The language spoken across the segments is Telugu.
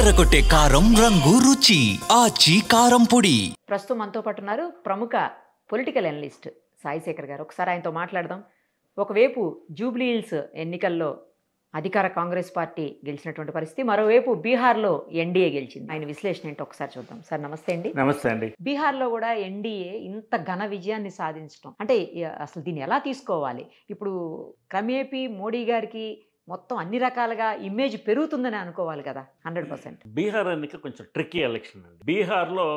అదరగొట్టే కారం రంగు రుచి ఆచి కారం పొడి. ప్రస్తుతం మనతో పాటు ఉన్నారు ప్రముఖ పొలిటికల్ అనలిస్ట్ సాయిశేఖర్ గారు. ఒకసారి ఆయనతో మాట్లాడదాం. ఒకవైపు జూబ్లీ హిల్స్ ఎన్నికల్లో అధికార కాంగ్రెస్ పార్టీ గెలిచినటువంటి పరిస్థితి, మరోవైపు బీహార్లో ఎన్డీఏ గెలిచింది. ఆయన విశ్లేషణ ఏంటో ఒకసారి చూద్దాం. సార్ నమస్తే అండి. నమస్తే అండి. బీహార్లో కూడా ఎన్డీఏ ఇంత ఘన విజయాన్ని సాధించడం అంటే అసలు దీన్ని ఎలా తీసుకోవాలి? ఇప్పుడు క్రమేపీ మోడీ గారికి మొత్తం అన్ని రకాలుగా ఇమేజ్ పెరుగుతుందని అనుకోవాలి కదా. 100%. బీహార్ ఎన్నిక కొంచెం ట్రిక్కీ ఎలక్షన్ అండి. బీహార్లో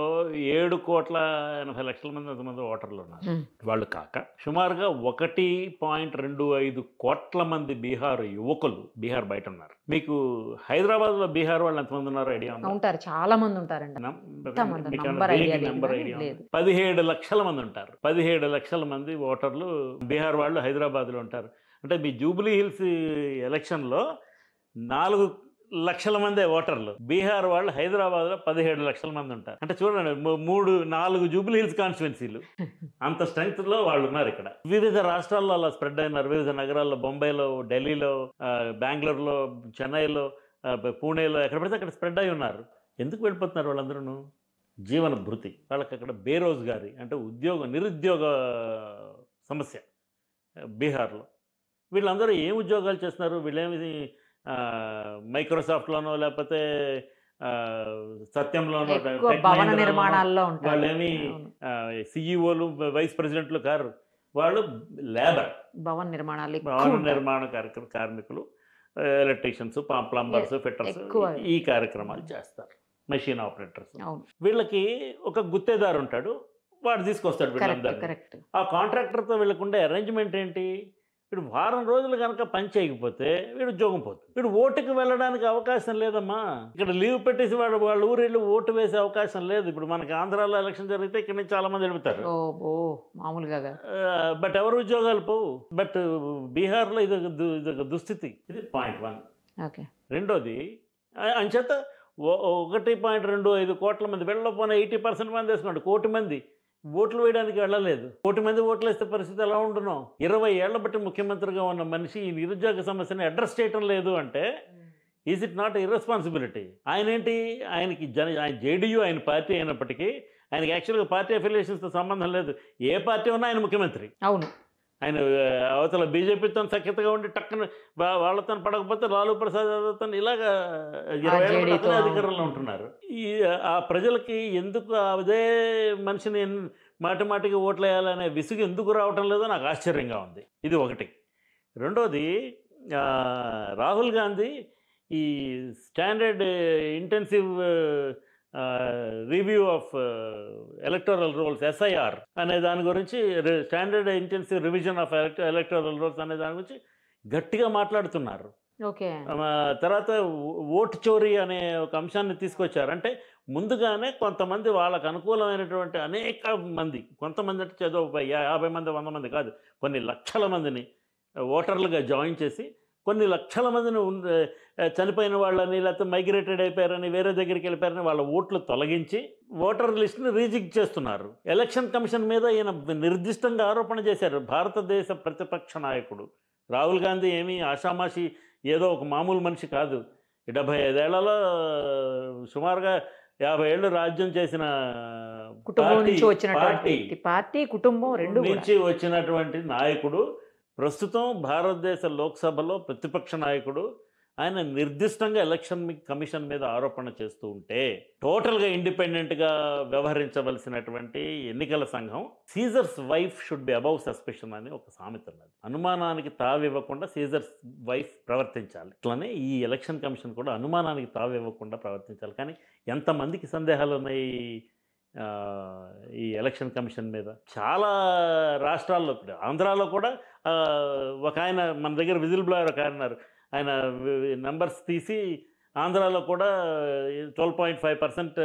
7,80,00,000 మంది ఓటర్లు ఉన్నారు. వాళ్ళు కాక సుమారుగా 1.25 కోట్ల మంది బీహార్ యువకులు బీహార్ బయట ఉన్నారు. మీకు హైదరాబాద్లో బీహార్ వాళ్ళు ఎంతమంది ఉన్నారో ఐడియా ఉంటారు? చాలా మంది ఉంటారండి. 17 లక్షల మంది ఉంటారు. 17 లక్షల మంది ఓటర్లు బీహార్ వాళ్ళు హైదరాబాద్లో ఉంటారు. అంటే మీ జూబ్లీ హిల్స్ ఎలక్షన్లో 4 లక్షల మందే ఓటర్లు, బీహార్ వాళ్ళు హైదరాబాద్లో 17 లక్షల మంది ఉంటారు. అంటే చూడండి, 4 జూబ్లీ హిల్స్ కాన్స్టిట్యున్సీలు, అంత స్ట్రెంగ్త్లో వాళ్ళు ఉన్నారు ఇక్కడ. వివిధ రాష్ట్రాల్లో అలా స్ప్రెడ్ అయినారు. వివిధ నగరాల్లో, బొంబాయిలో, ఢిల్లీలో, బెంగళూరులో, చెన్నైలో, పూణేలో, ఎక్కడ పడితే అక్కడ స్ప్రెడ్ అయి ఉన్నారు. ఎందుకు వెళ్ళిపోతున్నారు వాళ్ళందరూ? జీవన భృతి. వాళ్ళకి అక్కడ బేరోజ్గారీ అంటే నిరుద్యోగ సమస్య బీహార్లో. వీళ్ళందరూ ఏం ఉద్యోగాలు చేస్తున్నారు? వీళ్ళేమి మైక్రోసాఫ్ట్లోనో లేకపోతే సత్యంలోనో, భవన నిర్మాణాల్లో వాళ్ళేమి సిఇఓలు, వైస్ ప్రెసిడెంట్లు కారు. వాళ్ళు లేబర్, భవన నిర్మాణ కార్మికులు, ఎలక్ట్రీషియన్స్, ప్లంబర్స్, ఫిట్టర్స్ ఈ కార్యక్రమాలు చేస్తారు. Machine operators. వీళ్ళకి ఒక గుత్తేదారు ఉంటాడు, వాడు తీసుకొస్తాడు వీళ్ళందరూ. ఆ కాంట్రాక్టర్తో వీళ్ళకుండే అరేంజ్మెంట్ ఏంటి? వీడు వారం రోజులు కనుక పని చేయకపోతే వీడు ఉద్యోగం పోతుంది. వీడు ఓటుకు వెళ్ళడానికి అవకాశం లేదమ్మా. ఇక్కడ లీవ్ పెట్టేసి వాళ్ళ ఊరు వెళ్ళి ఓటు వేసే అవకాశం లేదు. ఇప్పుడు మనకి ఆంధ్రాలో ఎలక్షన్ జరిగితే ఇక్కడ నుంచి చాలా మంది వెళ్తారు మామూలుగా, బట్ ఎవరు ఉద్యోగాలు పోవు. బట్ బీహార్లో ఇదొక దుస్థితి. ఇది పాయింట్ 1. రెండోది, అంచేత 1.25 కోట్ల మంది వెళ్ళకపోయినా 80% మంది వేసుకోండి. 1 కోటి మంది ఓట్లు వేయడానికి వెళ్ళలేదు. 1 కోటి మంది ఓట్లు వేస్తే పరిస్థితి ఎలా ఉండునో. 20 ఏళ్ల బట్టి ముఖ్యమంత్రిగా ఉన్న మనిషి ఈ నిరుద్యోగ సమస్యని అడ్రస్ చేయటం లేదు అంటే ఈజ్ ఇట్ నాట్ ఇర్రెస్పాన్సిబిలిటీ? ఆయన ఏంటి, ఆయనకి ఆయన జేడీయూ ఆయన పార్టీ అయినప్పటికీ ఆయనకి యాక్చువల్గా పార్టీ అఫిలియేషన్స్తో సంబంధం లేదు. ఏ పార్టీ ఉన్నా ఆయన ముఖ్యమంత్రి. అవును. ఆయన అవతల బీజేపీతో సఖ్యతగా ఉండి టక్కన వాళ్ళతో పడకపోతే లాలూ ప్రసాద్ యాదవ్తో ఇలాగా 20 ఏళ్ళ అధికారంలో ఉంటున్నారు. ఆ ప్రజలకి ఎందుకు అదే మనిషిని మాటిమాటికి ఓట్లు వేయాలనే విసుగు ఎందుకు రావటం లేదో నాకు ఆశ్చర్యంగా ఉంది. ఇది ఒకటి. రెండోది, రాహుల్ గాంధీ ఈ standard intensive review of electoral rolls, SIR అనే దాని గురించి, standard intensive revision of electoral rolls అనే దాని గురించి గట్టిగా మాట్లాడుతున్నారు. తర్వాత ఓటు చోరీ అనే ఒక అంశాన్ని తీసుకొచ్చారు. అంటే ముందుగానే కొంతమంది వాళ్ళకు అనుకూలమైనటువంటి అనేక మంది, కొంతమంది అంటే ఏదో 50 మంది 100 మంది కాదు, కొన్ని లక్షల మందిని ఓటర్లుగా జాయిన్ చేసి కొన్ని లక్షల మందిని చనిపోయిన వాళ్ళని, లేకపోతే మైగ్రేటెడ్ అయిపోయారని, వేరే దగ్గరికి వెళ్ళిపోయారని వాళ్ళ ఓట్లు తొలగించి ఓటర్ లిస్ట్ని రీజెక్ట్ చేస్తున్నారు. ఎలక్షన్ కమిషన్ మీద ఈయన నిర్దిష్టంగా ఆరోపణ చేశారు. భారతదేశ ప్రతిపక్ష నాయకుడు రాహుల్ గాంధీ ఏమీ ఆషామాషి ఏదో ఒక మామూలు మనిషి కాదు. 75 ఏళ్లలో సుమారుగా 50 ఏళ్ళు రాజ్యం చేసిన పార్టీ కుటుంబం రెండు నుంచి వచ్చినటువంటి నాయకుడు, ప్రస్తుతం భారతదేశ లోక్సభలో ప్రతిపక్ష నాయకుడు. ఆయన నిర్దిష్టంగా ఎలక్షన్ కమిషన్ మీద ఆరోపణ చేస్తూ ఉంటే టోటల్గా ఇండిపెండెంట్గా వ్యవహరించవలసినటువంటి ఎన్నికల సంఘం Caesar's wife should be above suspicion అని ఒక సామెత ఉన్నది. అనుమానానికి తావివ్వకుండా సీజర్స్ వైఫ్ ప్రవర్తించాలి. అట్లనే ఈ ఎలక్షన్ కమిషన్ కూడా అనుమానానికి తావివ్వకుండా ప్రవర్తించాలి. కానీ ఎంతమందికి సందేహాలు ఉన్నాయి ఈ ఎలక్షన్ కమిషన్ మీద? చాలా రాష్ట్రాల్లో, ఇప్పుడు ఆంధ్రాలో కూడా ఒక ఆయన మన దగ్గర విజిల్ బ్లోయర్ ఒక ఆయన ఉన్నారు. ఆయన నెంబర్స్ తీసి ఆంధ్రాలో కూడా 12.5%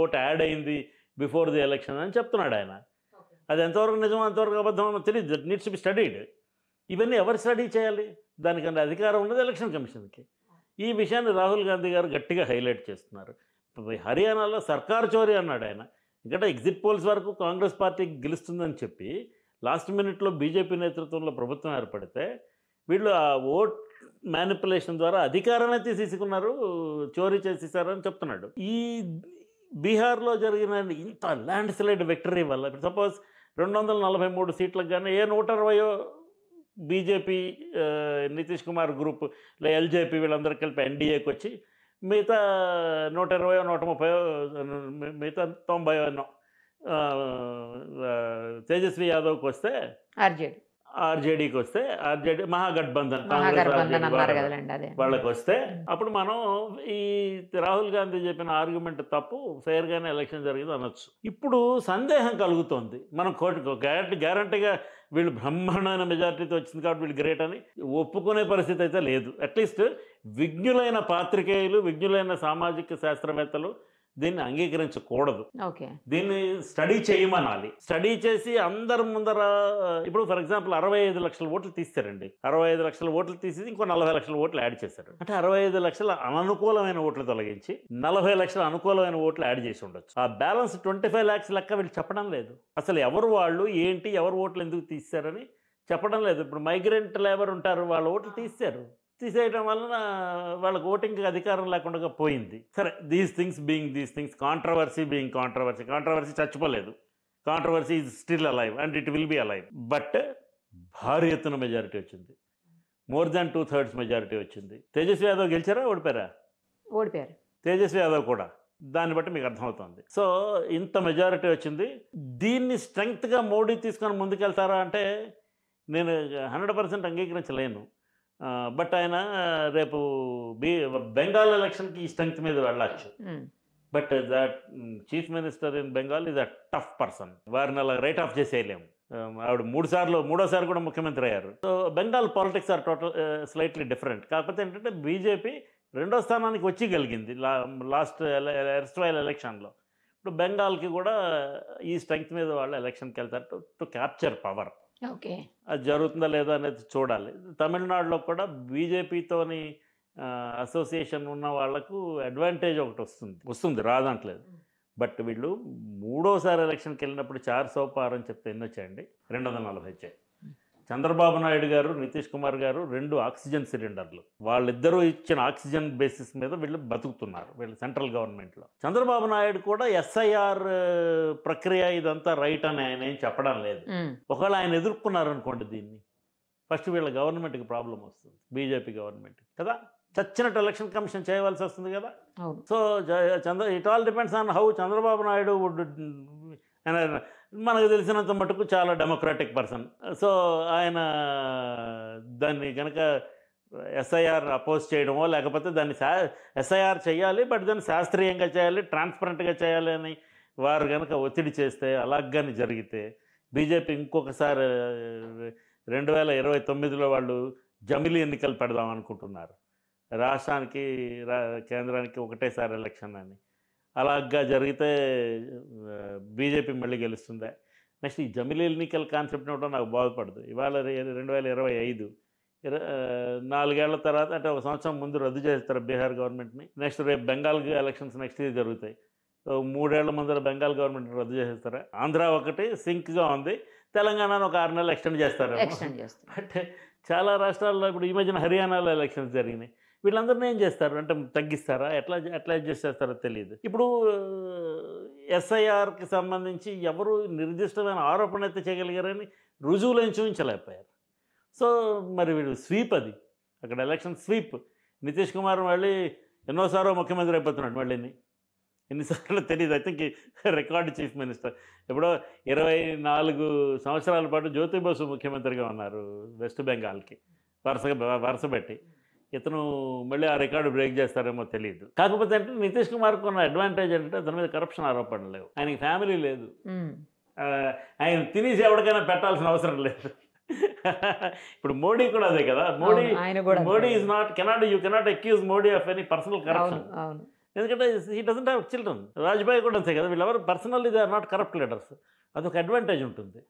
ఓట్ యాడ్ అయింది బిఫోర్ ది ఎలక్షన్ అని చెప్తున్నాడు ఆయన. అది ఎంతవరకు నిజమో అంతవరకు అబద్ధమో తెలియదు. That needs to be studied. ఇవన్నీ ఎవరు స్టడీ చేయాలి? దానికన్నా అధికారం ఉన్నది ఎలక్షన్ కమిషన్కి. ఈ విషయాన్ని రాహుల్ గాంధీ గారు గట్టిగా హైలైట్ చేస్తున్నారు. హర్యానాలో సర్కారు చోరీ అన్నాడు ఆయన. ఇక్కడ ఎగ్జిట్ పోల్స్ వరకు కాంగ్రెస్ పార్టీ గెలుస్తుందని చెప్పి లాస్ట్ మినిట్లో బీజేపీ నేతృత్వంలో ప్రభుత్వం ఏర్పడితే వీళ్ళు ఆ మ్యానిపులేషన్ ద్వారా అధికారాన్ని తీసేసుకున్నారు, చోరీ చేసేసారని చెప్తున్నాడు. ఈ బీహార్లో జరిగిన ఇంత ల్యాండ్ స్లైడ్ విక్టరీ వల్ల ఇప్పుడు సపోజ్ 243 సీట్లకు కానీ 120 BJP Nitish Kumar group LJP వీళ్ళందరూ కలిపి ఎన్డీఏకి వచ్చి మిగతా 120 130 మిగతా 90 తేజస్వి యాదవ్కి వస్తే ఆర్జేడీకి వస్తే ఆర్జేడీ మహాగఠబంధన్ వాళ్ళకి వస్తే అప్పుడు మనం ఈ రాహుల్ గాంధీ చెప్పిన ఆర్గ్యుమెంట్ తప్పు, ఫెయిర్గానే ఎలక్షన్ జరిగింది అనొచ్చు. ఇప్పుడు సందేహం కలుగుతోంది. మనం గ్యారంటీగా వీళ్ళు బ్రహ్మాండమైన మెజారిటీతో వచ్చింది కాబట్టి వీళ్ళు గ్రేట్ అని ఒప్పుకునే పరిస్థితి అయితే లేదు. అట్లీస్ట్ విజ్ఞులైన పాత్రికేయులు, విజ్ఞులైన సామాజిక శాస్త్రవేత్తలు దీన్ని అంగీకరించకూడదు. దీన్ని స్టడీ చేయమనాలి. స్టడీ చేసి అందరి ముందర ఇప్పుడు ఫర్ ఎగ్జాంపుల్ 65 లక్షల ఓట్లు తీస్తారండి. 65 లక్షల ఓట్లు తీసి ఇంకో 40 లక్షల ఓట్లు యాడ్ చేశారు. అంటే 65 లక్షల అననుకూలమైన ఓట్లు తొలగించి 40 లక్షల అనుకూలమైన ఓట్లు యాడ్ చేసి ఉండొచ్చు. ఆ బ్యాలెన్స్ 25 lakhs లెక్క వీళ్ళు చెప్పడం లేదు. అసలు ఎవరు వాళ్ళు ఏంటి, ఎవరు ఓట్లు ఎందుకు తీశారని చెప్పడం లేదు. ఇప్పుడు మైగ్రెంట్ లేబర్ ఉంటారు, వాళ్ళ ఓట్లు తీసేయడం వలన వాళ్ళకి ఓటింగ్కి అధికారం లేకుండా పోయింది. సరే, దీస్ థింగ్స్ కాంట్రవర్సీ చచ్చిపోలేదు. Controversy is still alive and it will be alive. But భారీ ఎత్తున మెజారిటీ వచ్చింది. మోర్ దాన్ 2/3 మెజారిటీ వచ్చింది. తేజస్వి యాదవ్ గెలిచారా, ఓడిపోయారు? తేజస్వి యాదవ్ కూడా. దాన్ని బట్టి మీకు అర్థమవుతుంది. సో ఇంత మెజారిటీ వచ్చింది. దీన్ని స్ట్రెంగ్త్గా మోడీ తీసుకొని ముందుకెళ్తారా అంటే నేను 100% అంగీకరించలేను. బట్ ఆయన రేపు బెంగాల్ ఎలక్షన్కి ఈ స్ట్రెంగ్త్ మీద వెళ్ళచ్చు. But that chief minister in Bengal is a tough person. వారిని అలా రైట్ ఆఫ్ చేసేయలేము. ఆవిడ మూడోసారి కూడా ముఖ్యమంత్రి అయ్యారు. So Bengal politics are total slightly different. కాకపోతే ఏంటంటే బీజేపీ 2వ స్థానానికి వచ్చి లాస్ట్ ఎలక్షన్లో. ఇప్పుడు బెంగాల్కి కూడా ఈ స్ట్రెంగ్త్ మీద వాళ్ళు ఎలక్షన్కి వెళ్తారు టు క్యాప్చర్ పవర్. అది జరుగుతుందా లేదా అనేది చూడాలి. తమిళనాడులో కూడా బీజేపీతోని అసోసియేషన్ ఉన్న వాళ్లకు అడ్వాంటేజ్ ఒకటి వస్తుంది, రాదంటలేదు. బట్ వీళ్ళు 3వసారి ఎలక్షన్కి వెళ్ళినప్పుడు 400 పార్ అని చెప్తే ఎన్ని వచ్చాయండి? 240 వచ్చాయి. చంద్రబాబు నాయుడు గారు, నితీష్ కుమార్ గారు 2 ఆక్సిజన్ సిలిండర్లు, వాళ్ళిద్దరూ ఇచ్చిన ఆక్సిజన్ బేసిస్ మీద వీళ్ళు బతుకుతున్నారు, వీళ్ళు సెంట్రల్ గవర్నమెంట్లో. చంద్రబాబు నాయుడు కూడా ఎస్ఐఆర్ ప్రక్రియ ఇదంతా రైట్ అని ఆయన ఏం చెప్పడం లేదు. ఒకవేళ ఆయన ఎదుర్కొన్నారనుకోండి దీన్ని, ఫస్ట్ వీళ్ళ గవర్నమెంట్కి ప్రాబ్లం వస్తుంది, బీజేపీ గవర్నమెంట్ కదా. చచ్చినట్టు ఎలక్షన్ కమిషన్ చేయవలసి వస్తుంది కదా. So it all depends on how Chandrababu Naidu would. మనకు తెలిసినంత మటుకు చాలా డెమోక్రాటిక్ పర్సన్. సో ఆయన దాన్ని కనుక ఎస్ఐఆర్ అపోజ్ చేయడమో లేకపోతే దాన్ని ఎస్ఐఆర్ చేయాలి, బట్ దాన్ని శాస్త్రీయంగా చేయాలి, ట్రాన్స్పరెంట్గా చేయాలి అని వారు కనుక ఒత్తిడి చేస్తే, అలాగని జరిగితే బీజేపీ ఇంకొకసారి 2029లో వాళ్ళు జమిలీ ఎన్నికలు పెడదాం అనుకుంటున్నారు. రాష్ట్రానికి కేంద్రానికి ఒకటేసారి ఎలక్షన్ అని. అలాగా జరిగితే బీజేపీ మళ్ళీ గెలుస్తుందా? నెక్స్ట్ ఈ జమిలీ ఎన్నికల కాన్సెప్ట్ కూడా నాకు బాధపడదు. ఇవాళ 2025 4 ఏళ్ల తర్వాత, అంటే 1 సంవత్సరం ముందు రద్దు చేస్తారు బీహార్ గవర్నమెంట్ని. నెక్స్ట్ రేపు బెంగాల్ ఎలక్షన్స్ నెక్స్ట్ ఇయర్ జరుగుతాయి. సో 3 ఏళ్ల ముందర బెంగాల్ గవర్నమెంట్ రద్దు చేసేస్తారా? ఆంధ్ర ఒకటి సింక్గా ఉంది, తెలంగాణను ఒక 6 నెలలు ఎక్స్టెండ్ చేస్తారు. బట్ చాలా రాష్ట్రాల్లో ఇప్పుడు ఈ మధ్యన హర్యానాలో ఎలక్షన్స్ జరిగినాయి. వీళ్ళందరినీ ఏం చేస్తారు అంటే తగ్గిస్తారా, ఎట్లా అడ్జస్ట్ చేస్తారో తెలియదు. ఇప్పుడు ఎస్ఐఆర్కి సంబంధించి ఎవరు నిర్దిష్టమైన ఆరోపణ అయితే చేయగలిగారని రుజువులను చూపించలేకపోయారు. సో మరి వీడు స్వీప్, అది అక్కడ ఎలక్షన్ స్వీప్. నితీష్ కుమార్ మళ్ళీ ఎన్నోసార్లు ముఖ్యమంత్రి అయిపోతున్నాడు. మళ్ళీ ఎన్నిసార్లు తెలియదు. I think record chief minister. ఎప్పుడో 24 సంవత్సరాల పాటు జ్యోతి బసు ముఖ్యమంత్రిగా ఉన్నారు వెస్ట్ బెంగాల్కి వరుసపెట్టి. ఇతను మళ్ళీ ఆ రికార్డు బ్రేక్ చేస్తారేమో తెలియదు. కాకపోతే అంటే నితీష్ కుమార్కి ఉన్న అడ్వాంటేజ్ అంటే అతని మీద కరప్షన్ ఆరోపణలు లేవు, ఆయనకి ఫ్యామిలీ లేదు, ఆయన తినేసి ఎవరికైనా పెట్టాల్సిన అవసరం లేదు. ఇప్పుడు మోడీ కూడా అదే కదా. Modi is not you cannot accuse Modi of any personal corruption. ఎందుకంటే he doesn't have children. Vajpayee కూడా అంతే కదా. వీళ్ళెవరు personally they are not corrupt leaders. అదొక అడ్వాంటేజ్ ఉంటుంది.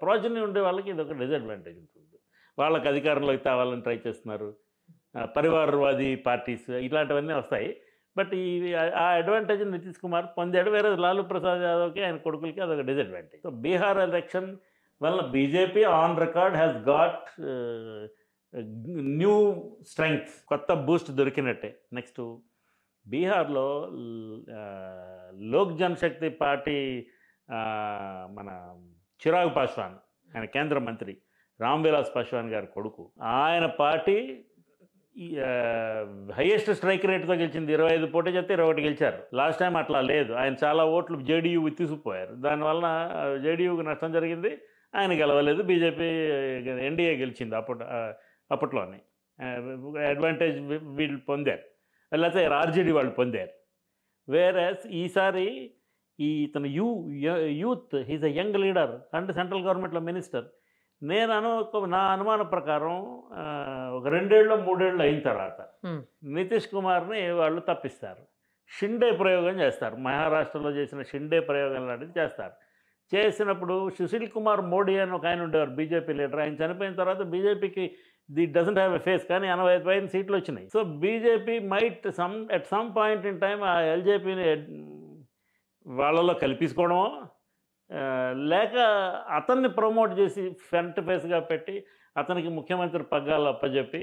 ప్రాజెక్ట్ ఉండే వాళ్ళకి ఇది ఒక డిసడ్వాంటేజ్ ఉంటుంది. వాళ్ళకి అధికారంలోకి తేవాలని ట్రై చేస్తున్నారు, పరివారవాది పార్టీస్ ఇట్లాంటివన్నీ వస్తాయి. బట్ ఆ అడ్వాంటేజ్ నితీష్ కుమార్ పొందాడు. వేరే లాలూ ప్రసాద్ యాదవ్కి ఆయన కొడుకులకి అదొక డిసడ్వాంటేజ్. సో బీహార్ ఎలక్షన్ వల్ల BJP on record has got new strength, కొత్త బూస్ట్ దొరికినట్టే. నెక్స్ట్ బీహార్లో లోక్ జనశక్తి పార్టీ మన చిరాగ్ పాస్వాన్, ఆయన కేంద్ర మంత్రి రామ్విలాస్ పాస్వాన్ గారి కొడుకు, ఆయన పార్టీ హైయెస్ట్ స్ట్రైక్ రేట్తో గెలిచింది. 25 పోటీ చేస్తే 21 గెలిచారు. లాస్ట్ టైం అట్లా లేదు. ఆయన చాలా ఓట్లు జేడీయూ తీసుకుపోయారు. దానివల్ల జేడీయూకి నష్టం జరిగింది, ఆయన గెలవలేదు. బీజేపీ ఎన్డీఏ గెలిచింది అప్పట్లోనే. అడ్వాంటేజ్ వీళ్ళు పొందారు, లేకపోతే ఆర్జేడీ వాళ్ళు పొందారు. వేరే ఈసారి ఇతను youth he's a young leader and central గవర్నమెంట్లో మినిస్టర్. నా అనుమానం ప్రకారం ఒక 2 ఏళ్ళు 3 ఏళ్ళు అయిన తర్వాత నితీష్ కుమార్ని వాళ్ళు తప్పిస్తారు. షిండే ప్రయోగం చేస్తారు. మహారాష్ట్రలో చేసిన షిండే ప్రయోగం లాంటిది చేస్తారు. చేసినప్పుడు సుశీల్ కుమార్ మోడీ అని ఒక ఆయన ఉండేవారు, బీజేపీ లీడర్. ఆయన చనిపోయిన తర్వాత బీజేపీకి డజంట్ హ్యావ్ ఎ ఫేస్, కానీ 85 సీట్లు వచ్చినాయి. So BJP might at some point in time ఆ ఎల్జేపీని వాళ్ళలో కల్పించుకోవడమో, లేక అతన్ని ప్రమోట్ చేసి ఫ్రంట్ ఫేస్గా పెట్టి అతనికి ముఖ్యమంత్రి పగ్గాలు అప్పచెప్పి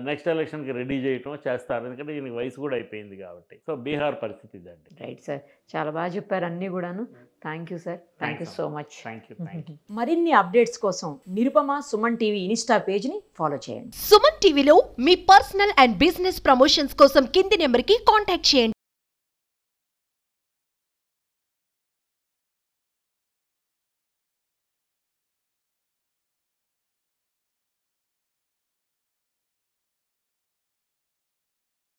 నెక్స్ట్ ఎలక్షన్కి రెడీ చేయటం చేస్తారు. ఎందుకంటే ఈయనకి వయసు కూడా అయిపోయింది కాబట్టి. సో బీహార్ పరిస్థితి ఇదండి. రైట్ సార్, చాలా బాగా చెప్పారు అన్నీ కూడాను. Thank you sir, thank you so much. Thank you. మరిన్ని అప్డేట్స్ కోసం నిరుపమ సుమన్ టీవీ ఇన్స్టా పేజ్ని ఫాలో చేయండి. సుమన్ టీవీలో మీ పర్సనల్ అండ్ బిజినెస్ ప్రమోషన్స్ కోసం కింది నెంబర్కి కాంటాక్ట్ చేయండి.